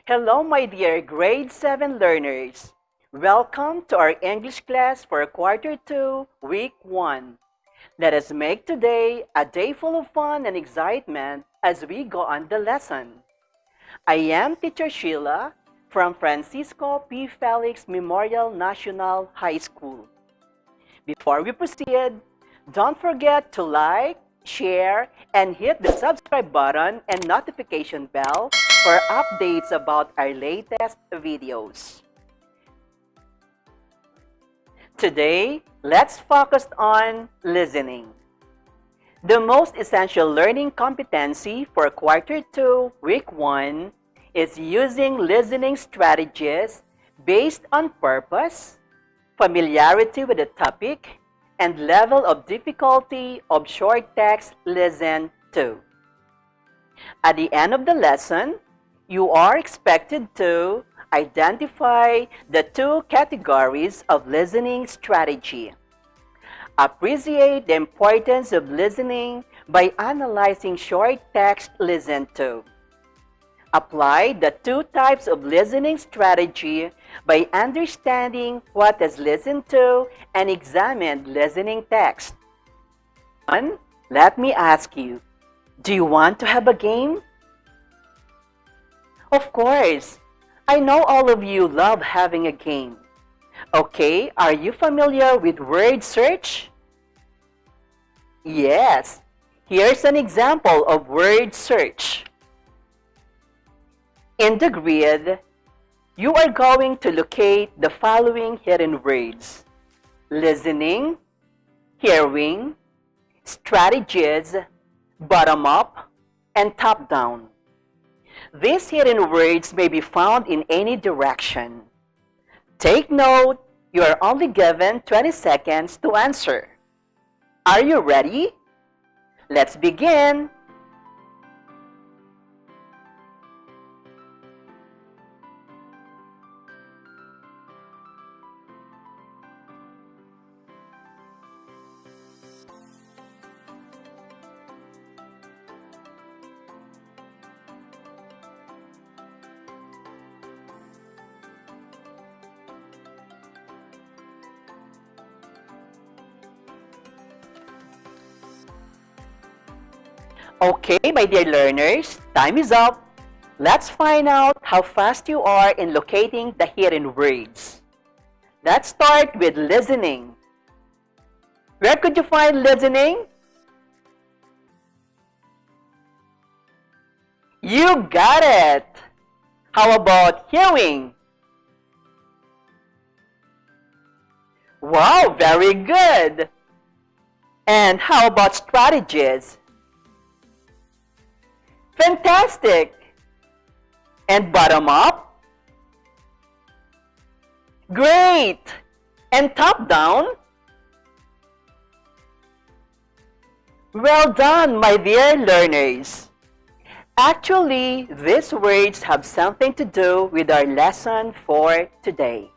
Hello, my dear grade 7 learners. Welcome to our English class for quarter 2, week 1. Let us make today a day full of fun and excitement as we go on the lesson. I am Teacher Sheila from Francisco P. Felix Memorial National High School. Before we proceed, don't forget to like, share, and hit the subscribe button and notification bell for updates about our latest videos. Today, let's focus on listening. The most essential learning competency for quarter 2, week 1 is using listening strategies based on purpose, familiarity with the topic, and level of difficulty of short text listened to. At the end of the lesson, you are expected to identify the 2 categories of listening strategy. Appreciate the importance of listening by analyzing short text listened to. Apply the 2 types of listening strategy by understanding what is listened to and examine listening text. Let me ask you, do you want to have a game? Of course, I know all of you love having a game. Okay, are you familiar with word search? Yes, here's an example of word search. In the grid, you are going to locate the following hidden words: listening, hearing, strategies, bottom up, and top down. These hidden words may be found in any direction. Take note, you are only given 20 seconds to answer. Are you ready? Let's begin! Okay, my dear learners, time is up. Let's find out how fast you are in locating the hidden words. Let's start with listening. Where could you find listening? You got it! How about hearing? Wow, very good! And how about strategies? Fantastic! And bottom up? Great! And top down? Well done, my dear learners! Actually, these words have something to do with our lesson for today.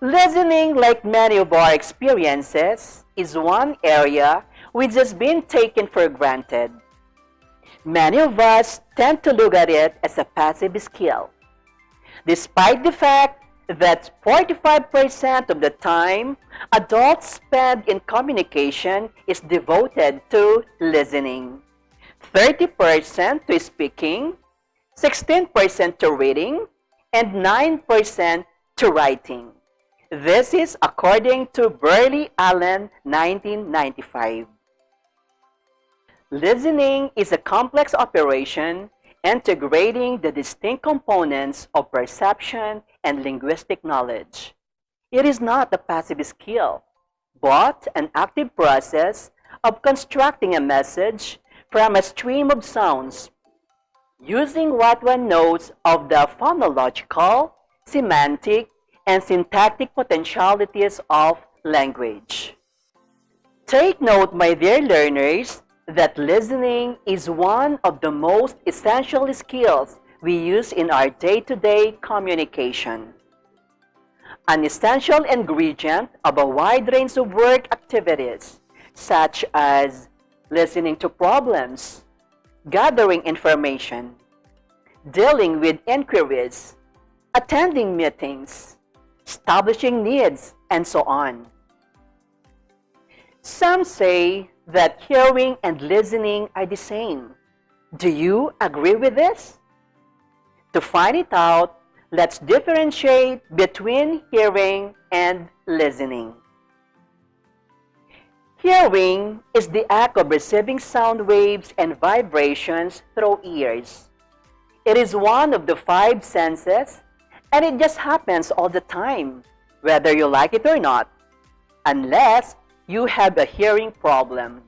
Listening, like many of our experiences, is one area which has been taken for granted. Many of us tend to look at it as a passive skill, despite the fact that 45% of the time adults spend in communication is devoted to listening, 30% to speaking, 16% to reading, and 9% to writing. This is according to Burley Allen, 1995. Listening is a complex operation integrating the distinct components of perception and linguistic knowledge. It is not a passive skill, but an active process of constructing a message from a stream of sounds, using what one knows of the phonological, semantic, and syntactic potentialities of language. Take note, my dear learners, that listening is one of the most essential skills we use in our day-to-day communication. An essential ingredient of a wide range of work activities, such as listening to problems, gathering information, dealing with inquiries, attending meetings, establishing needs, and so on. Some say that hearing and listening are the same. Do you agree with this? To find it out, let's differentiate between hearing and listening. Hearing is the act of receiving sound waves and vibrations through ears. It is one of the five senses, and it just happens all the time, whether you like it or not, unless you have a hearing problem.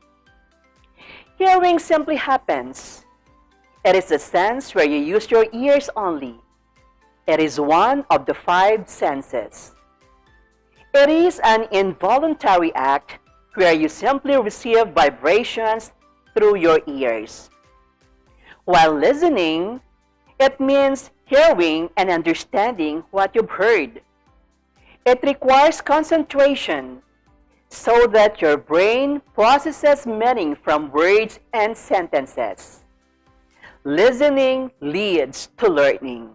Hearing simply happens. It is a sense where you use your ears only. It is one of the five senses. It is an involuntary act where you simply receive vibrations through your ears. While listening, it means hearing and understanding what you've heard. It requires concentration so that your brain processes meaning from words and sentences. Listening leads to learning.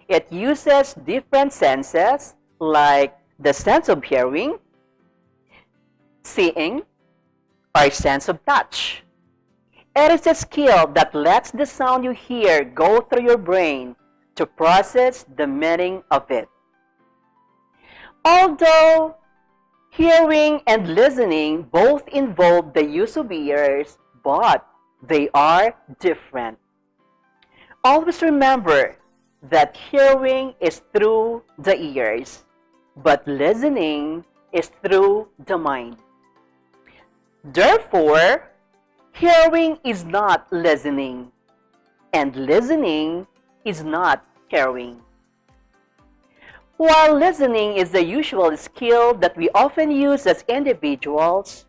It uses different senses like the sense of hearing, seeing, or sense of touch. It is a skill that lets the sound you hear go through your brain to process the meaning of it. Although hearing and listening both involve the use of ears, but they are different. Always remember that hearing is through the ears, but listening is through the mind. Therefore, hearing is not listening, and listening is not hearing. While listening is the usual skill that we often use as individuals,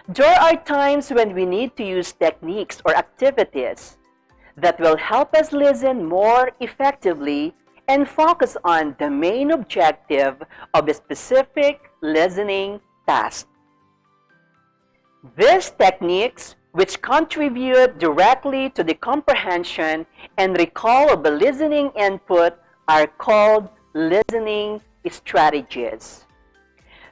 there are times when we need to use techniques or activities that will help us listen more effectively and focus on the main objective of a specific listening task. These techniques, which contribute directly to the comprehension and recall of the listening input, are called listening strategies.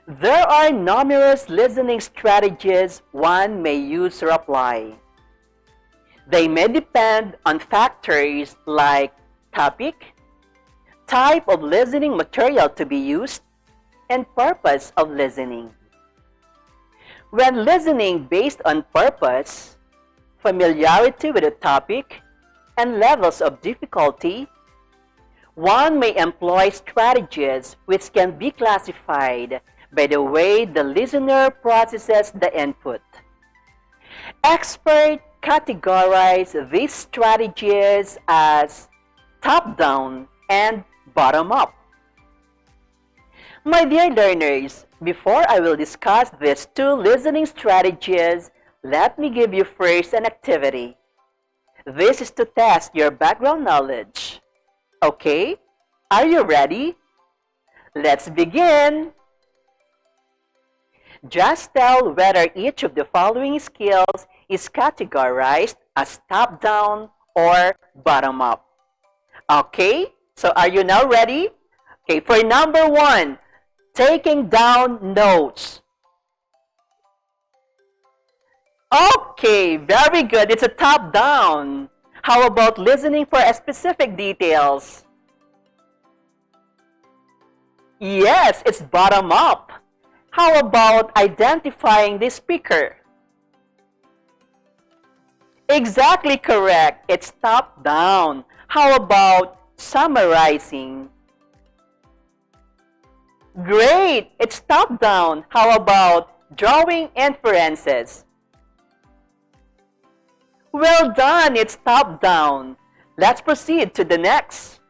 There are numerous listening strategies one may use or apply. They may depend on factors like topic, type of listening material to be used, and purpose of listening. When listening based on purpose, familiarity with a topic, and levels of difficulty, one may employ strategies which can be classified by the way the listener processes the input. Experts categorize these strategies as top-down and bottom-up. My dear learners, before I will discuss these two listening strategies, let me give you first an activity. This is to test your background knowledge. Okay, are you ready? Let's begin! Just tell whether each of the following skills is categorized as top-down or bottom-up. Okay, so are you now ready? Okay, for number one, taking down notes. Okay, very good. It's a top-down. How about listening for specific details? Yes, it's bottom-up. How about identifying the speaker? Exactly correct. It's top-down. How about summarizing? Great! It's top-down. How about drawing inferences? Well done! It's top-down. Let's proceed to the next.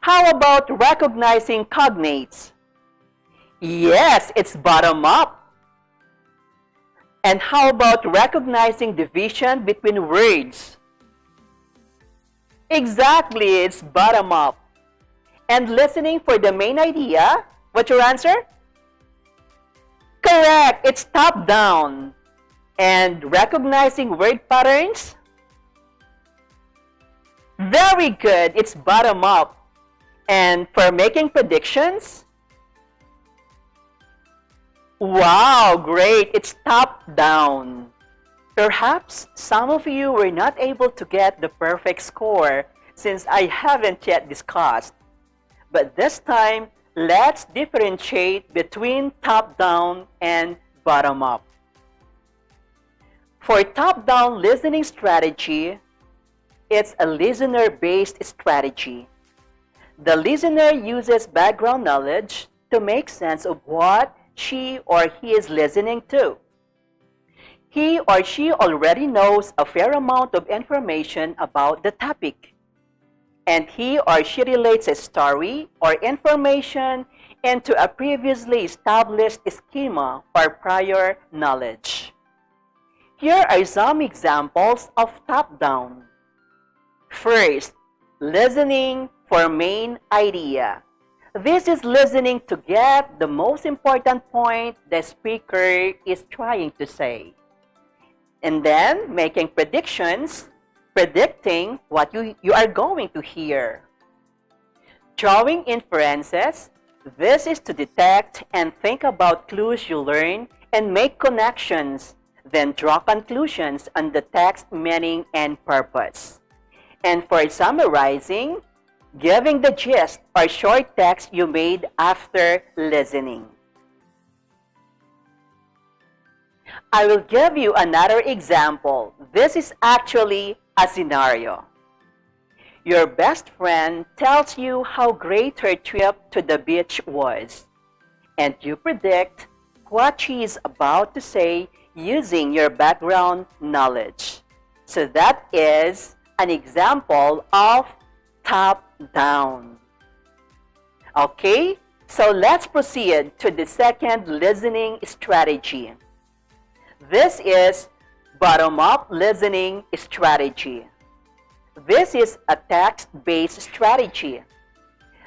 How about recognizing cognates? Yes, it's bottom-up. And how about recognizing division between words? Exactly, it's bottom-up. And listening for the main idea? What's your answer? Correct, it's top-down. And recognizing word patterns? Very good. It's bottom up. And for making predictions, wow, great. It's top down. Perhaps some of you were not able to get the perfect score since I haven't yet discussed. But this time, let's differentiate between top-down and bottom-up. For top-down listening strategy, it's a listener-based strategy. The listener uses background knowledge to make sense of what she or he is listening to. He or she already knows a fair amount of information about the topic, and he or she relates a story or information into a previously established schema or prior knowledge. Here are some examples of top-down. First, listening for main idea. This is listening to get the most important point the speaker is trying to say. And then making predictions, predicting what you are going to hear. Drawing inferences. This is to detect and think about clues you learn and make connections, then draw conclusions on the text meaning and purpose. And for summarizing, giving the gist or short text you made after listening. I will give you another example. This is actually a scenario. Your best friend tells you how great her trip to the beach was, and you predict what she is about to say using your background knowledge. So that is an example of top-down. Okay, so let's proceed to the second listening strategy. This is bottom-up listening strategy. This is a text-based strategy.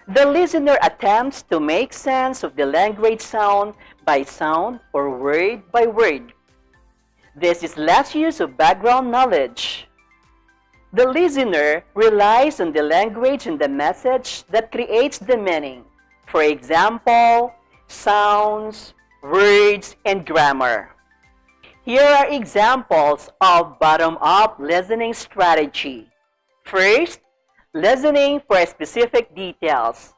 The listener attempts to make sense of the language sound by sound or word by word. This is less use of background knowledge. The listener relies on the language and the message that creates the meaning. For example, sounds, words, and grammar. Here are examples of bottom-up listening strategy. First, listening for specific details.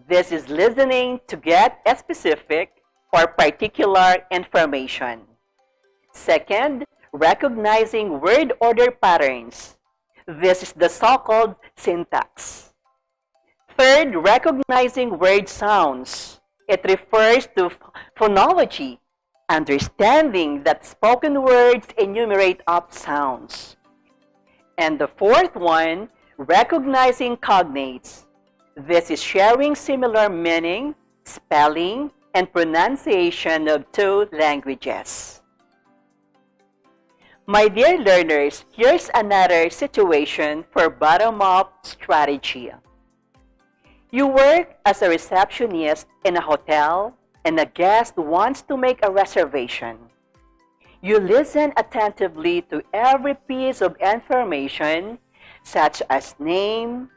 This is listening to get a specific or particular information. Second, recognizing word order patterns. This is the so-called syntax. Third, recognizing word sounds. It refers to phonology, understanding that spoken words enumerate up sounds. And the fourth one, recognizing cognates. This is sharing similar meaning, spelling, and pronunciation of two languages. My dear learners, here's another situation for bottom-up strategy. You work as a receptionist in a hotel and a guest wants to make a reservation. You listen attentively to every piece of information such as name,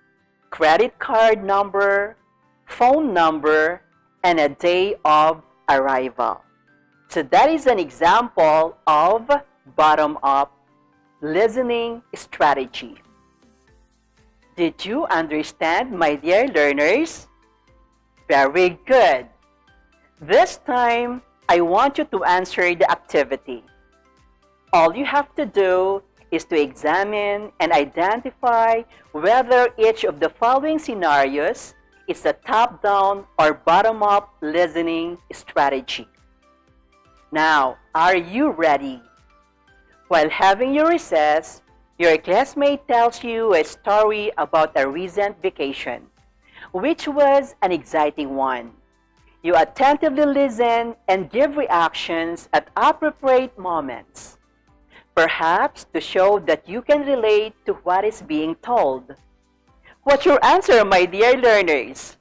credit card number, phone number, and a day of arrival. So that is an example of bottom-up listening strategy. Did you understand, my dear learners? Very good. This time, I want you to answer the activity. All you have to do is to examine and identify whether each of the following scenarios is a top-down or bottom-up listening strategy. Now, are you ready? While having your recess, your classmate tells you a story about a recent vacation, which was an exciting one. You attentively listen and give reactions at appropriate moments, perhaps to show that you can relate to what is being told. What's your answer, my dear learners?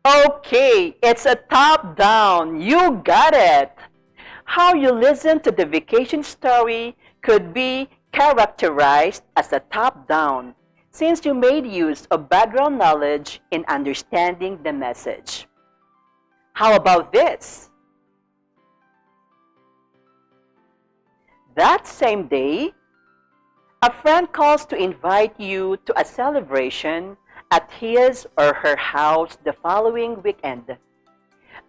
Okay, it's a top-down. You got it. How you listen to the vacation story could be characterized as a top-down since you made use of background knowledge in understanding the message. How about this? That same day, a friend calls to invite you to a celebration at his or her house the following weekend.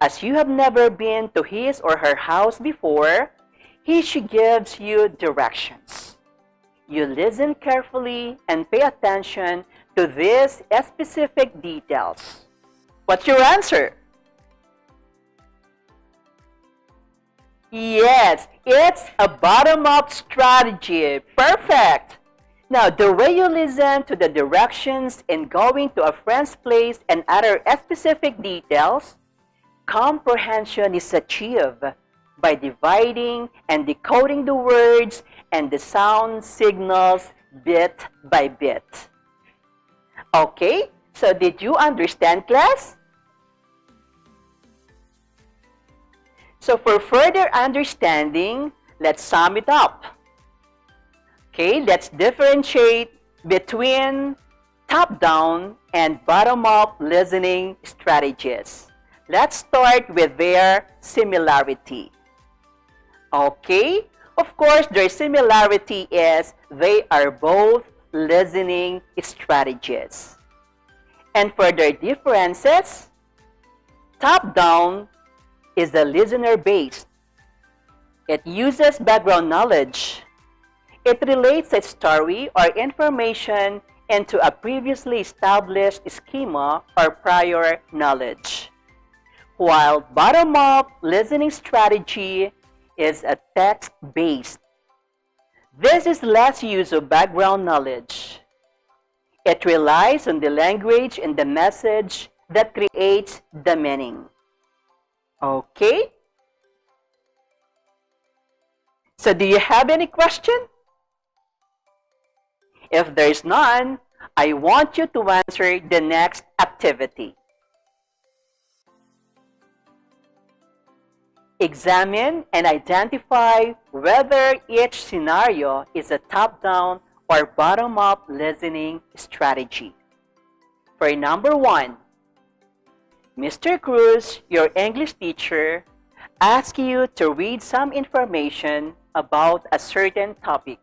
As you have never been to his or her house before, she gives you directions. You listen carefully and pay attention to these specific details. What's your answer? Yes, it's a bottom-up strategy. Perfect! Now, the way you listen to the directions in going to a friend's place and other specific details, comprehension is achieved by dividing and decoding the words and the sound signals bit by bit. Okay, so did you understand, class? So for further understanding, let's sum it up. Okay, let's differentiate between top-down and bottom-up listening strategies. Let's start with their similarity. Okay, of course, their similarity is they are both listening strategies. And for their differences, top-down is the listener-based. It uses background knowledge. It relates a story or information into a previously established schema or prior knowledge. While bottom-up listening strategy is a text-based. This is less use of background knowledge. It relies on the language and the message that creates the meaning. Okay? So do you have any question? If there's none, I want you to answer the next activity. Examine and identify whether each scenario is a top-down or bottom-up listening strategy. For number 1, Mr. Cruz, your English teacher, asks you to read some information about a certain topic.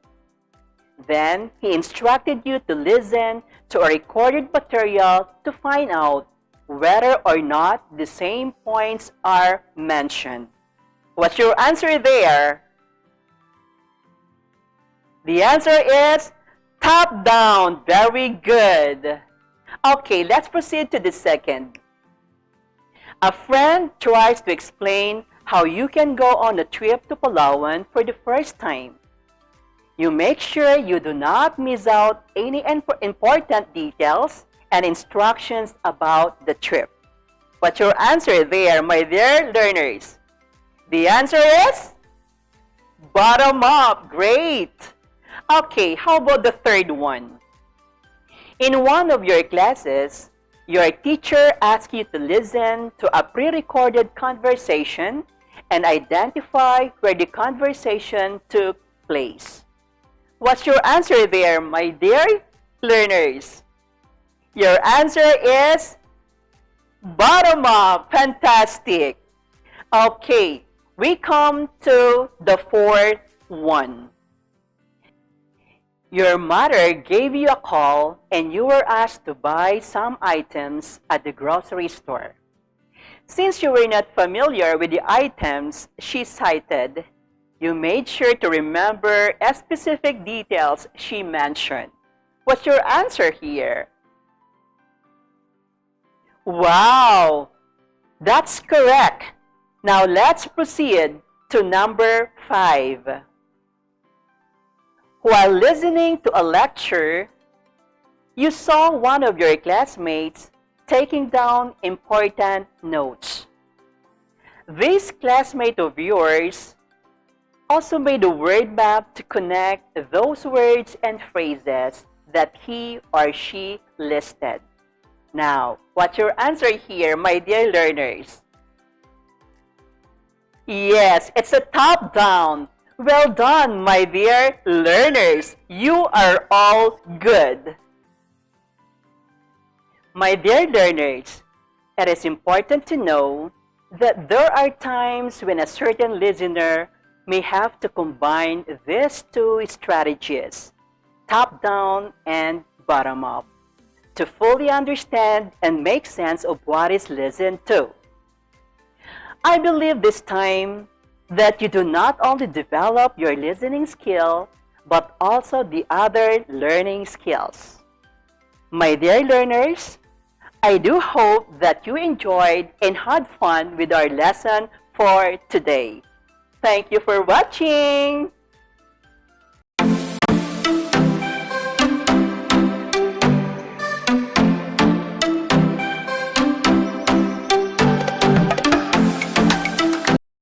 Then, he instructed you to listen to a recorded material to find out whether or not the same points are mentioned. What's your answer there? The answer is top-down. Very good. Okay, let's proceed to the second. A friend tries to explain how you can go on a trip to Palawan for the first time. You make sure you do not miss out any important details and instructions about the trip. What's your answer there, my dear learners? The answer is bottom up. Great. Okay, how about the third one? In one of your classes, your teacher asks you to listen to a pre-recorded conversation and identify where the conversation took place. What's your answer there, my dear learners? Your answer is bottom up. Fantastic. Okay, we come to the fourth one. Your mother gave you a call and you were asked to buy some items at the grocery store. Since you were not familiar with the items she cited, you made sure to remember specific details she mentioned. What's your answer here? Wow! That's correct. Now let's proceed to number 5. While listening to a lecture, you saw one of your classmates taking down important notes. This classmate of yours also made a word map to connect those words and phrases that he or she listed. Now, what's your answer here, my dear learners? Yes, it's a top-down. Well done, my dear learners. You are all good. My dear learners, it is important to know that there are times when a certain listener may have to combine these two strategies, top down and bottom up, to fully understand and make sense of what is listened to. I believe this time that you do not only develop your listening skill, but also the other learning skills. My dear learners, I do hope that you enjoyed and had fun with our lesson for today. Thank you for watching!